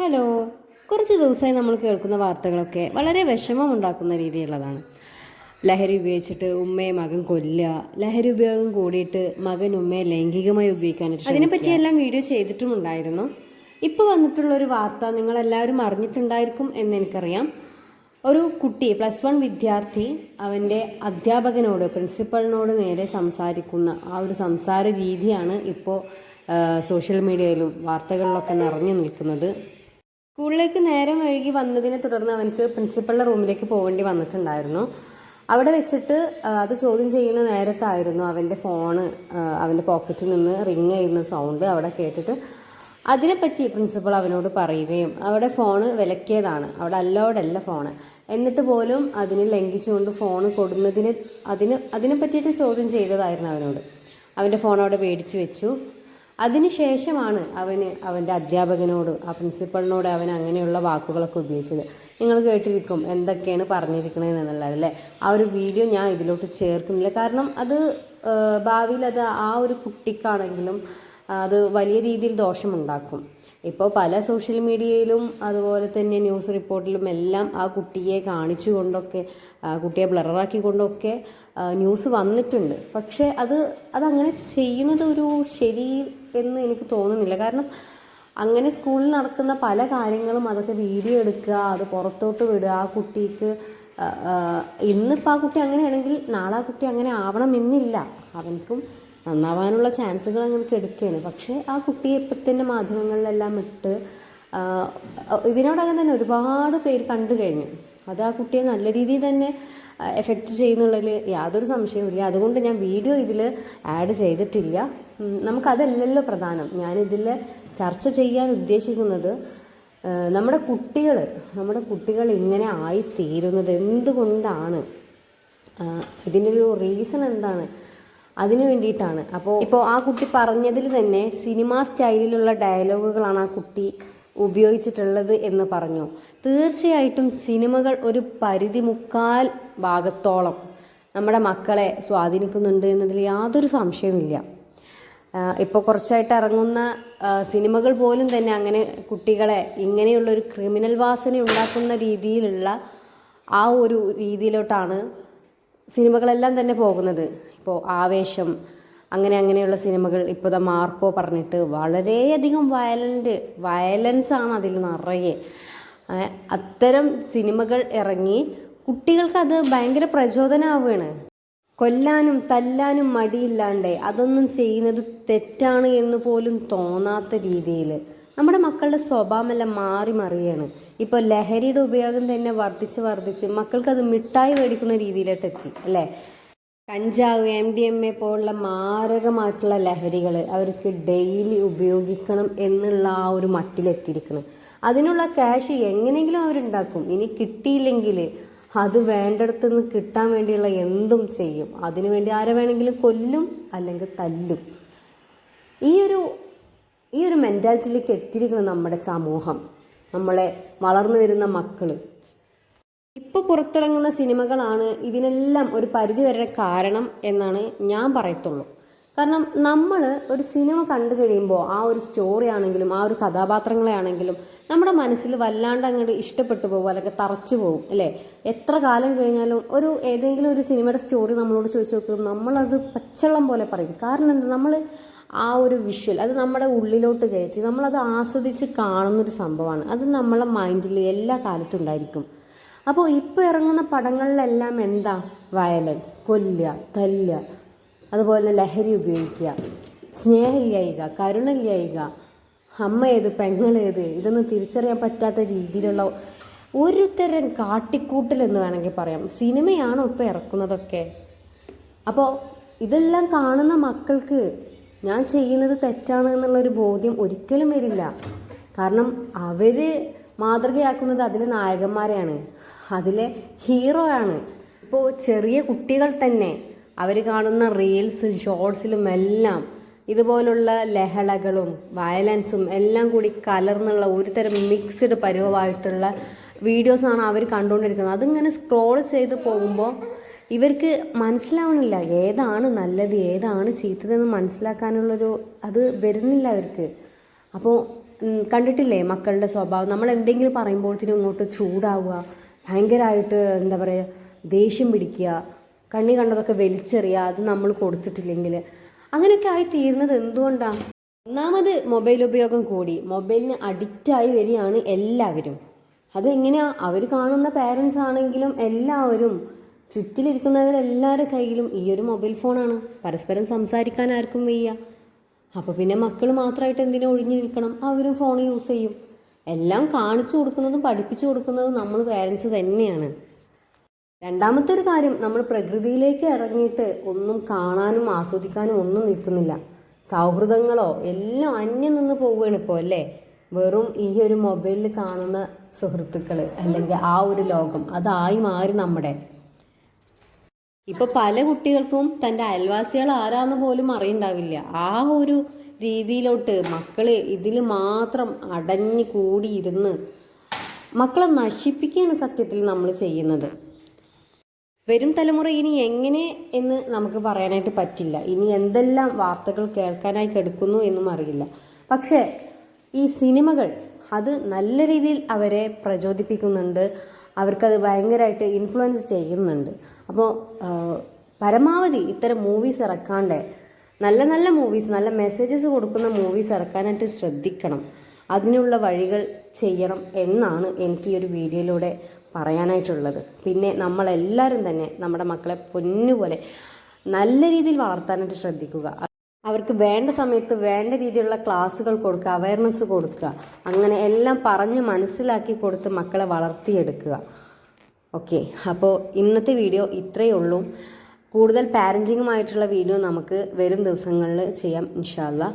Hello. കുറച്ച് ദിവസമായി നമ്മൾ കേൾക്കുന്ന വാർത്തകളൊക്കെ വളരെ വിഷമമുണ്ടാക്കുന്ന രീതിയിലുള്ളതാണ്. ലഹരി ഉപയോഗിച്ചിട്ട് ഉമ്മയെ മകൻ കൊല്ലുക, ലഹരി ഉപയോഗം കൂടിയിട്ട് മകൻ ഉമ്മയെ ലൈംഗികമായി ഉപയോഗിക്കാനായിട്ട് അതിനെപ്പറ്റിയെല്ലാം വീഡിയോ ചെയ്തിട്ടുമുണ്ടായിരുന്നു. ഇപ്പോൾ വന്നിട്ടുള്ളൊരു വാർത്ത നിങ്ങളെല്ലാവരും അറിഞ്ഞിട്ടുണ്ടായിരിക്കും എന്ന് എനിക്കറിയാം. ഒരു കുട്ടി +1 വിദ്യാർത്ഥി അവൻ്റെ അധ്യാപകനോട്, പ്രിൻസിപ്പളിനോട് നേരെ സംസാരിക്കുന്ന ആ ഒരു സംസാര രീതിയാണ് ഇപ്പോൾ സോഷ്യൽ മീഡിയയിലും വാർത്തകളിലൊക്കെ നിറഞ്ഞു നിൽക്കുന്നത്. സ്കൂളിലേക്ക് നേരം വൈകി വന്നതിനെ തുടർന്ന് അവനക്ക് പ്രിൻസിപ്പളിൻ്റെ റൂമിലേക്ക് പോകേണ്ടി വന്നിട്ടുണ്ടായിരുന്നു. അവിടെ വെച്ചിട്ട് അത് ചോദ്യം ചെയ്യുന്ന നേരത്തായിരുന്നു അവൻ്റെ ഫോണ് അവൻ്റെ പോക്കറ്റിൽ നിന്ന് റിങ് ചെയ്യുന്ന സൗണ്ട് അവിടെ കേട്ടിട്ട് അതിനെപ്പറ്റി പ്രിൻസിപ്പൾ അവനോട് പറയുകയും അവിടെ ഫോണ് വിലക്കിയതാണ്, അവിടെ അലോഡല്ല ഫോണ്, എന്നിട്ട് പോലും അതിന് ലംഘിച്ചുകൊണ്ട് ഫോണ് കൊടുന്നതിന് അതിനെ പറ്റിയിട്ട് ചോദ്യം ചെയ്തതായിരുന്നു അവനോട്. അവൻ്റെ ഫോൺ അവിടെ മേടിച്ച് വെച്ചു. അതിനുശേഷമാണ് അവൻ്റെ അധ്യാപകനോട്, ആ പ്രിൻസിപ്പളിനോട് അവൻ അങ്ങനെയുള്ള വാക്കുകളൊക്കെ ഉപയോഗിച്ചത്. നിങ്ങൾ കേട്ടിരിക്കും എന്തൊക്കെയാണ് പറഞ്ഞിരിക്കണതെന്നുള്ളത് അല്ലേ. ആ ഒരു വീഡിയോ ഞാൻ ഇതിലോട്ട് ചേർക്കുന്നില്ല, കാരണം അത് ഭാവിയിൽ അത് ആ ഒരു കുട്ടിക്കാണെങ്കിലും അത് വലിയ രീതിയിൽ ദോഷമുണ്ടാക്കും. ഇപ്പോൾ പല സോഷ്യൽ മീഡിയയിലും അതുപോലെ തന്നെ ന്യൂസ് റിപ്പോർട്ടിലും എല്ലാം ആ കുട്ടിയെ കാണിച്ചുകൊണ്ടൊക്കെ, കുട്ടിയെ ബ്ലറാക്കിക്കൊണ്ടൊക്കെ ന്യൂസ് വന്നിട്ടുണ്ട്. പക്ഷേ അതങ്ങനെ ചെയ്യുന്നത് ഒരു ശരി എന്ന് എനിക്ക് തോന്നുന്നില്ല. കാരണം അങ്ങനെ സ്കൂളിൽ നടക്കുന്ന പല കാര്യങ്ങളും അതൊക്കെ വീഡിയോ എടുക്കുക, അത് പുറത്തോട്ട് വിടുക, ആ കുട്ടിക്ക് ഇന്നിപ്പോൾ ആ കുട്ടി അങ്ങനെയാണെങ്കിൽ നാളെ ആ കുട്ടി അങ്ങനെ ആവണമെന്നില്ല. അവനക്കും നന്നാവാനുള്ള ചാൻസുകൾ അങ്ങനെ എടുക്കുകയാണ്. പക്ഷേ ആ കുട്ടിയെ ഇപ്പം തന്നെ മാധ്യമങ്ങളിലെല്ലാം ഇട്ട് ഇതിനോടകം തന്നെ ഒരുപാട് പേര് കണ്ടു കഴിഞ്ഞു. അത് ആ കുട്ടിയെ നല്ല രീതിയിൽ തന്നെ എഫക്റ്റ് ചെയ്യുന്നുള്ളതിൽ യാതൊരു സംശയവുമില്ല. അതുകൊണ്ട് ഞാൻ വീഡിയോ ഇതിൽ ആഡ് ചെയ്തിട്ടില്ല. നമുക്കതല്ലല്ലോ പ്രധാനം. ഞാനിതിൽ ചർച്ച ചെയ്യാൻ ഉദ്ദേശിക്കുന്നത് നമ്മുടെ കുട്ടികൾ ഇങ്ങനെ ആയിത്തീരുന്നത് എന്തുകൊണ്ടാണ്, ഇതിൻ്റെ ഒരു റീസൺ എന്താണ്, അതിനു വേണ്ടിയിട്ടാണ്. ഇപ്പോൾ ആ കുട്ടി പറഞ്ഞതിൽ തന്നെ സിനിമ സ്റ്റൈലിലുള്ള ഡയലോഗുകളാണ് ആ കുട്ടി ഉപയോഗിച്ചിട്ടുള്ളത് എന്ന് പറഞ്ഞു. തീർച്ചയായിട്ടും സിനിമകൾ ഒരു പരിധി മുക്കാൽ ഭാഗത്തോളം നമ്മുടെ മക്കളെ സ്വാധീനിക്കുന്നുണ്ട് എന്നതിൽ യാതൊരു സംശയവുമില്ല. ഇപ്പോൾ കുറച്ചായിട്ട് ഇറങ്ങുന്ന സിനിമകൾ പോലും തന്നെ അങ്ങനെ കുട്ടികളെ ഇങ്ങനെയുള്ളൊരു ക്രിമിനൽ വാസന ഉണ്ടാക്കുന്ന രീതിയിലുള്ള ആ ഒരു രീതിയിലോട്ടാണ് സിനിമകളെല്ലാം തന്നെ പോകുന്നത്. ഇപ്പോൾ ആവേശം അങ്ങനെയുള്ള സിനിമകൾ, ഇപ്പോൾ മാർക്കോ പറഞ്ഞിട്ട് വളരെയധികം വയലൻസാണ് അതിൽ നിറയെ. അത്തരം സിനിമകൾ ഇറങ്ങി കുട്ടികൾക്കത് ഭയങ്കര പ്രചോദനമാവുകയാണ്. കൊല്ലാനും തല്ലാനും മടിയില്ലാണ്ട് അതൊന്നും ചെയ്യുന്നത് തെറ്റാണ് എന്ന് പോലും തോന്നാത്ത രീതിയിൽ നമ്മുടെ മക്കളുടെ സ്വഭാവമെല്ലാം മറിയാണ്. ഇപ്പോൾ ലഹരിയുടെ ഉപയോഗം തന്നെ വർദ്ധിച്ച് മക്കൾക്കത് മിഠായി മേടിക്കുന്ന രീതിയിലോട്ട് എത്തി അല്ലേ. കഞ്ചാവ്, MDMA പോലുള്ള മാരകമായിട്ടുള്ള ലഹരികൾ അവർക്ക് ഡെയിലി ഉപയോഗിക്കണം എന്നുള്ള ആ ഒരു മട്ടിലെത്തിയിരിക്കണം. അതിനുള്ള ക്യാഷ് എങ്ങനെയെങ്കിലും അവരുണ്ടാക്കും. ഇനി കിട്ടിയില്ലെങ്കിൽ അത് വേണ്ടിടത്തുനിന്ന് കിട്ടാൻ വേണ്ടിയുള്ള എന്തും ചെയ്യും. അതിനുവേണ്ടി ആരെ വേണമെങ്കിലും കൊല്ലും, അല്ലെങ്കിൽ തല്ലും. ഈ ഒരു മെൻറ്റാലിറ്റിയിലേക്ക് എത്തിയിരിക്കണം നമ്മുടെ സമൂഹം, നമ്മളെ വളർന്നു വരുന്ന മക്കൾ. ഇപ്പോൾ പുറത്തിറങ്ങുന്ന സിനിമകളാണ് ഇതിനെല്ലാം ഒരു പരിധി വരെ കാരണം എന്നാണ് ഞാൻ പറയത്തുള്ളൂ. കാരണം നമ്മൾ ഒരു സിനിമ കണ്ടു കഴിയുമ്പോൾ ആ ഒരു സ്റ്റോറി ആണെങ്കിലും ആ ഒരു കഥാപാത്രങ്ങളെ ആണെങ്കിലും നമ്മുടെ മനസ്സിൽ വല്ലാണ്ട് അങ്ങോട്ട് ഇഷ്ടപ്പെട്ടു പോകും, അല്ലെങ്കിൽ തറച്ചു പോകും അല്ലേ. എത്ര കാലം കഴിഞ്ഞാലും ഏതെങ്കിലും ഒരു സിനിമയുടെ സ്റ്റോറി നമ്മളോട് ചോദിച്ചു നോക്കും, നമ്മളത് പച്ചവെള്ളം പോലെ പറയും. കാരണം എന്താ, നമ്മൾ ആ ഒരു വിഷ്വൽ അത് നമ്മുടെ ഉള്ളിലോട്ട് കയറ്റി നമ്മളത് ആസ്വദിച്ച് കാണുന്നൊരു സംഭവമാണ്. അത് നമ്മളെ മൈൻഡിൽ എല്ലാ കാലത്തും ഉണ്ടായിരിക്കും. അപ്പോൾ ഇപ്പോൾ ഇറങ്ങുന്ന പടങ്ങളിലെല്ലാം എന്താ, വയലൻസ്, കൊല്ലുക, തല്ലുക, അതുപോലെ തന്നെ ലഹരി ഉപയോഗിക്കുക, സ്നേഹമില്ലായിക, കരുണയില്ലായിക, അമ്മ ഏത് പെങ്ങളേത് ഇതൊന്നും തിരിച്ചറിയാൻ പറ്റാത്ത രീതിയിലുള്ള ഒരു തരം കാട്ടിക്കൂട്ടൽ എന്ന് വേണമെങ്കിൽ പറയാം. സിനിമയാണോ ഇപ്പോൾ ഇറക്കുന്നതൊക്കെ. അപ്പോൾ ഇതെല്ലാം കാണുന്ന മക്കൾക്ക് ഞാൻ ചെയ്യുന്നത് തെറ്റാണ് എന്നുള്ളൊരു ബോധ്യം ഒരിക്കലും വരില്ല. കാരണം അവർ മാതൃകയാക്കുന്നത് അതിലെ നായകന്മാരെയാണ്, അതിലെ ഹീറോ ആണ്. ഇപ്പോൾ ചെറിയ കുട്ടികൾ തന്നെ അവർ കാണുന്ന റീൽസും ഷോർട്സിലും എല്ലാം ഇതുപോലുള്ള ലഹളകളും വയലൻസും എല്ലാം കൂടി കലർന്നുള്ള ഒരു തരം മിക്സ്ഡ് പരുവമായിട്ടുള്ള വീഡിയോസാണ് അവർ കണ്ടുകൊണ്ടിരിക്കുന്നത്. അതിങ്ങനെ സ്ക്രോൾ ചെയ്ത് പോകുമ്പോൾ ഇവർക്ക് മനസ്സിലാവണില്ല ഏതാണ് നല്ലത് ഏതാണ് ചീത്തതെന്ന് മനസ്സിലാക്കാനുള്ളൊരു അത് വരുന്നില്ല അവർക്ക്. അപ്പോൾ കണ്ടിട്ടില്ലേ മക്കളുടെ സ്വഭാവം? നമ്മൾ എന്തെങ്കിലും പറയുമ്പോഴത്തേനും ഇങ്ങോട്ട് ചൂടാവുക, ഭയങ്കരമായിട്ട് എന്താ പറയുക, ദേഷ്യം പിടിക്കുക, കണ്ണി കണ്ടതൊക്കെ വലിച്ചെറിയുക, അത് നമ്മൾ കൊടുത്തിട്ടില്ലെങ്കിൽ. അങ്ങനെയൊക്കെ ആയി തീരുന്നത് എന്തുകൊണ്ടാണ്? ഒന്നാമത് മൊബൈൽ ഉപയോഗം കൂടി, മൊബൈലിന് അഡിക്റ്റായി വരികയാണ് എല്ലാവരും. അതെങ്ങനെയാണ്? അവർ കാണുന്ന പാരൻസ് ആണെങ്കിലും എല്ലാവരും, ചുറ്റിലിരിക്കുന്നവരെല്ലാവരുടെ കയ്യിലും ഈ ഒരു മൊബൈൽ ഫോണാണ്. പരസ്പരം സംസാരിക്കാൻ ആർക്കും വയ്യ. അപ്പോൾ പിന്നെ മക്കൾ മാത്രമായിട്ട് എന്തിനാ ഒഴിഞ്ഞു നിൽക്കണം? അവരും ഫോൺ യൂസ് ചെയ്യും. എല്ലാം കാണിച്ചു കൊടുക്കുന്നതും പഠിപ്പിച്ചു കൊടുക്കുന്നതും നമ്മൾ പാരൻസ് തന്നെയാണ്. രണ്ടാമത്തെ ഒരു കാര്യം, നമ്മൾ പ്രകൃതിയിലേക്ക് ഇറങ്ങിയിട്ട് ഒന്നും കാണാനും ആസ്വദിക്കാനും ഒന്നും നിൽക്കുന്നില്ല. സൗഹൃദങ്ങളോ എല്ലാം അന്യം നിന്ന് പോവുകയാണ് ഇപ്പോൾ അല്ലേ? വെറും ഈ ഒരു മൊബൈലിൽ കാണുന്ന സുഹൃത്തുക്കൾ അല്ലെങ്കിൽ ആ ഒരു ലോകം അതായി മാറി നമ്മുടെ. ഇപ്പൊ പല കുട്ടികൾക്കും തൻ്റെ അയൽവാസികൾ ആരാന്ന് പോലും അറിയണ്ടാവില്ല. ആ ഒരു രീതിയിലോട്ട് മക്കള് ഇതിൽ മാത്രം അടഞ്ഞു കൂടിയിരുന്ന് മക്കളെ നശിപ്പിക്കുകയാണ് സത്യത്തിൽ നമ്മൾ ചെയ്യുന്നത്. വരും തലമുറ ഇനി എങ്ങനെ എന്ന് നമുക്ക് പറയാനായിട്ട് പറ്റില്ല. ഇനി എന്തെല്ലാം വാർത്തകൾ കേൾക്കാനായി കിടക്കുന്നു എന്നും അറിയില്ല. പക്ഷേ ഈ സിനിമകൾ അത് നല്ല രീതിയിൽ അവരെ പ്രചോദിപ്പിക്കുന്നുണ്ട്, അവർക്കത് ഭയങ്കരമായിട്ട് ഇൻഫ്ലുവൻസ് ചെയ്യുന്നുണ്ട്. അപ്പോൾ പരമാവധി ഇത്തരം മൂവീസ് ഇറക്കാണ്ട് നല്ല നല്ല മൂവീസ്, നല്ല മെസ്സേജസ് കൊടുക്കുന്ന മൂവീസ് ഇറക്കാനായിട്ട് ശ്രദ്ധിക്കണം. അതിനുള്ള വഴികൾ ചെയ്യണം എന്നാണ് എനിക്ക് ഈ ഒരു വീഡിയോയിലൂടെ പറയാനായിട്ടുള്ളത്. പിന്നെ നമ്മളെല്ലാവരും തന്നെ നമ്മുടെ മക്കളെ പൊന്നുപോലെ നല്ല രീതിയിൽ വളർത്താനായിട്ട് ശ്രദ്ധിക്കുക. അവർക്ക് വേണ്ട സമയത്ത് വേണ്ട രീതിയിലുള്ള ക്ലാസ്സുകൾ കൊടുക്കുക, അവയർനെസ് കൊടുക്കുക, അങ്ങനെ എല്ലാം പറഞ്ഞ് മനസ്സിലാക്കി കൊടുത്ത് മക്കളെ വളർത്തിയെടുക്കുക. ഓക്കെ, അപ്പോൾ ഇന്നത്തെ വീഡിയോ ഇത്രയേ ഉള്ളൂ. കൂടുതൽ പാരൻറ്റിങ്ങുമായിട്ടുള്ള വീഡിയോ നമുക്ക് വരും ദിവസങ്ങളിൽ ചെയ്യാം ഇൻഷാ അല്ലാ.